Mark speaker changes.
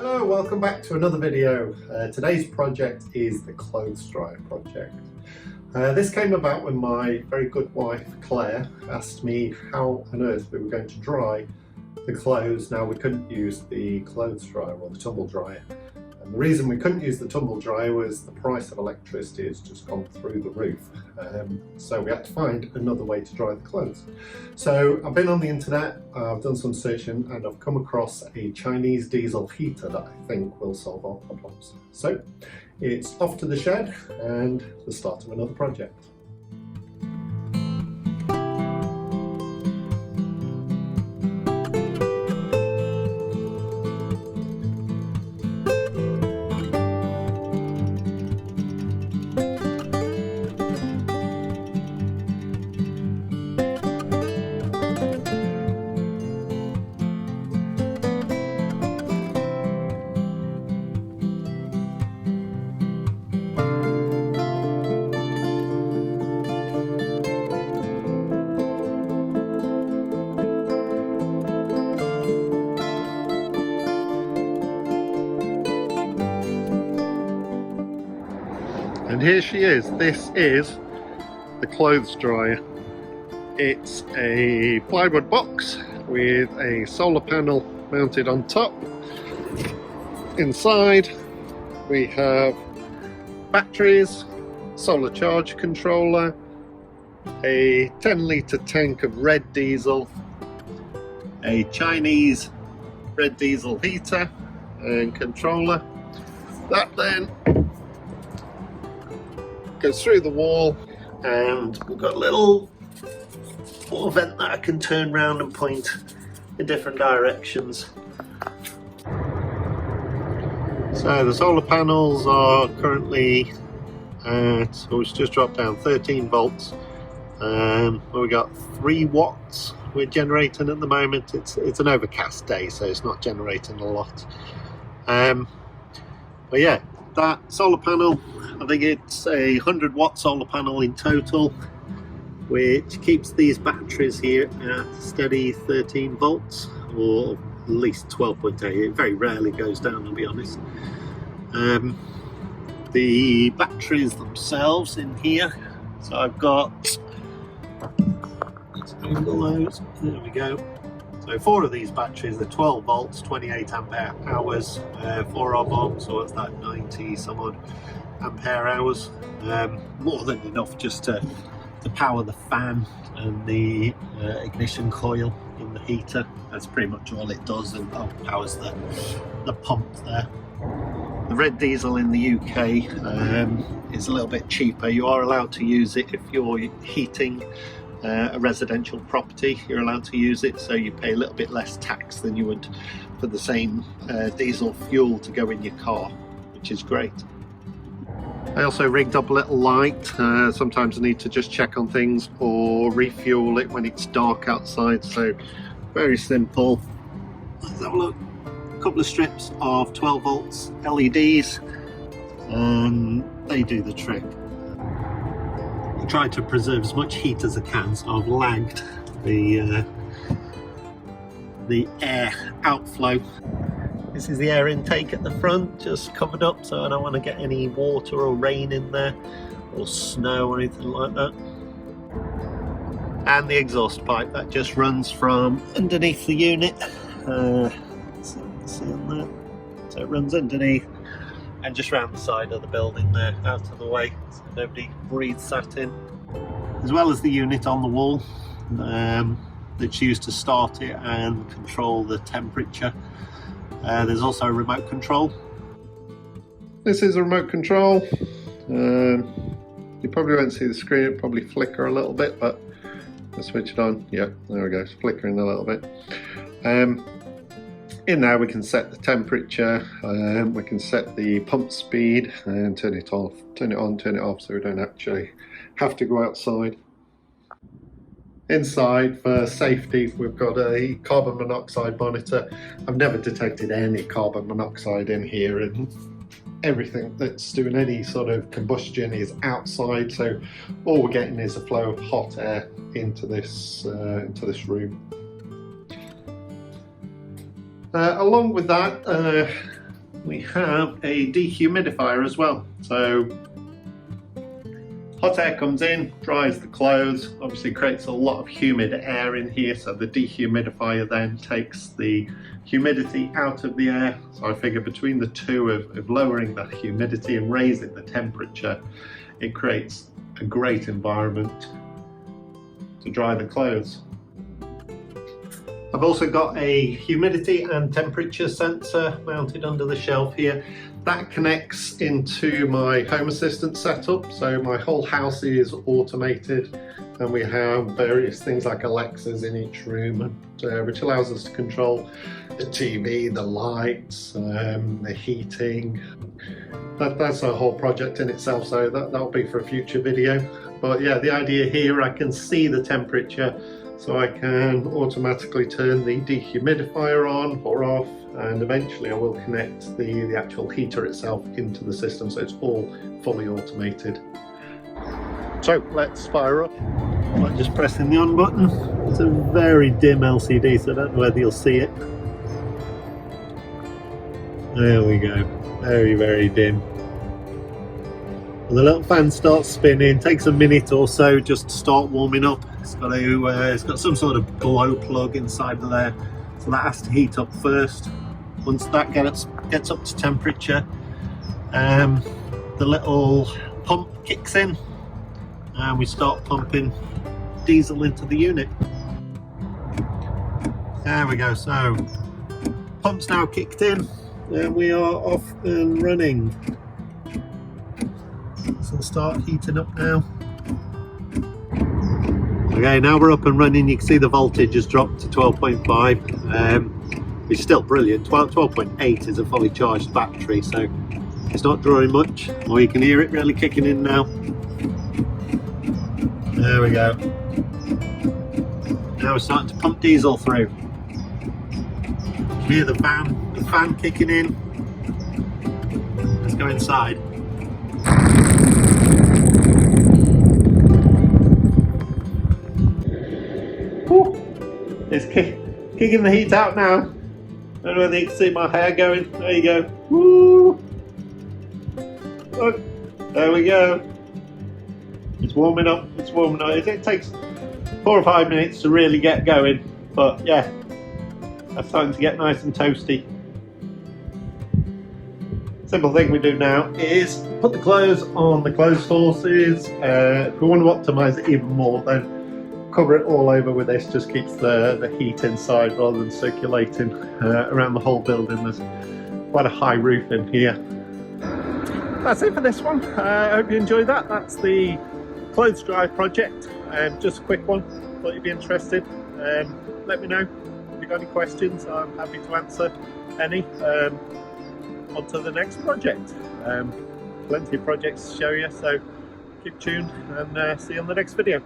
Speaker 1: Hello, welcome back to another video. Today's project is the clothes dryer project. This came about when my very good wife Claire asked me how on earth we were going to dry the clothes. Now we couldn't use the clothes dryer or the tumble dryer, and the reason we couldn't use the tumble dryer was the price of electricity has just gone through the roof. So we had to find another way to dry the clothes. So I've been on the internet, I've done some searching, and I've come across a Chinese diesel heater that I think will solve our problems. So it's off to the shed and the start of another project. And here she is. This is the clothes dryer. It's a plywood box with a solar panel mounted on top. Inside we have batteries, solar charge controller, a 10-litre tank of red diesel, a Chinese red diesel heater and controller. That then goes through the wall, and we've got a little water vent that I can turn round and point in different directions. So the solar panels are currently so it's just dropped down 13 volts. We got 3 watts we're generating at the moment. It's an overcast day, so it's not generating a lot. But yeah, that solar panel, I think it's a 100-watt solar panel in total, which keeps these batteries here at steady 13 volts, or at least 12.8. It very rarely goes down, to be honest. The batteries themselves in here, so I've got, let's angle those, there we go. So 4 of these batteries are 12 volts, 28 ampere hours, 4 of them, so what's that, 90 some odd ampere hours. More than enough just to power the fan and the ignition coil in the heater. That's pretty much all it does, and powers the pump there. The red diesel in the UK is a little bit cheaper. You are allowed to use it if you're heating a residential property. You're allowed to use it, so you pay a little bit less tax than you would for the same diesel fuel to go in your car, which is great. I also rigged up a little light. Sometimes I need to just check on things or refuel it when it's dark outside, so very simple. Let's have a look. A couple of strips of 12 volts LEDs, and they do the trick. I try to preserve as much heat as I can, so I've lagged the air outflow. This is the air intake at the front, just covered up, so I don't want to get any water or rain in there, or snow or anything like that. And the exhaust pipe that just runs from underneath the unit. So you can see on there. So it runs underneath and just round the side of the building there, out of the way, so nobody breathes that in. As well as the unit on the wall that's used to start it and control the temperature. There's also a remote control. This is a remote control. You probably won't see the screen, it'll probably flicker a little bit, but I'll switch it on. Yeah, there we go, it's flickering a little bit. In there we can set the temperature, we can set the pump speed and turn it off, turn it on, turn it off, so we don't actually have to go outside. Inside, for safety, we've got a carbon monoxide monitor. I've never detected any carbon monoxide in here, and everything that's doing any sort of combustion is outside, so all we're getting is a flow of hot air into this room. Along with that, we have a dehumidifier as well. So hot air comes in, dries the clothes, obviously creates a lot of humid air in here, so the dehumidifier then takes the humidity out of the air. So I figure between the two of lowering the humidity and raising the temperature, it creates a great environment to dry the clothes. I've also got a humidity and temperature sensor mounted under the shelf here. That connects into my Home Assistant setup, so my whole house is automated and we have various things like Alexas in each room, which allows us to control the TV, the lights, the heating. That's a whole project in itself, so that'll be for a future video. But yeah, the idea here, I can see the temperature, so I can automatically turn the dehumidifier on or off, and eventually I will connect the actual heater itself into the system, so it's all fully automated. So let's fire up. I'm just pressing the on button. It's a very dim LCD, so I don't know whether you'll see it. There we go, very, very dim. And the little fan starts spinning, takes a minute or so just to start warming up. It's got some sort of glow plug inside of there, so that has to heat up first. Once that gets up to temperature, the little pump kicks in and we start pumping diesel into the unit. There we go, so pump's now kicked in and we are off and running. So we'll start heating up now. Okay, now we're up and running. You can see the voltage has dropped to 12.5, which is still brilliant. 12.8 is a fully charged battery, so it's not drawing much. Or you can hear it really kicking in now. There we go. Now we're starting to pump diesel through. Hear the fan kicking in. Let's go inside. Woo. It's kicking the heat out now. I don't know whether you can see my hair going. There you go. Woo. Look, there we go. It's warming up. It's warming up. It takes 4 or 5 minutes to really get going, but yeah, that's starting to get nice and toasty. Simple thing we do now is put the clothes on the clothes horses. If we want to optimize it even more, then cover it all over with this. Just keeps the heat inside rather than circulating around the whole building. There's quite a high roof in here. That's it for this one. I hope you enjoyed that. That's the clothes dry project. Just a quick one. Thought you'd be interested. Let me know if you've got any questions. I'm happy to answer any. On to the next project. Plenty of projects to show you, so keep tuned and see you on the next video.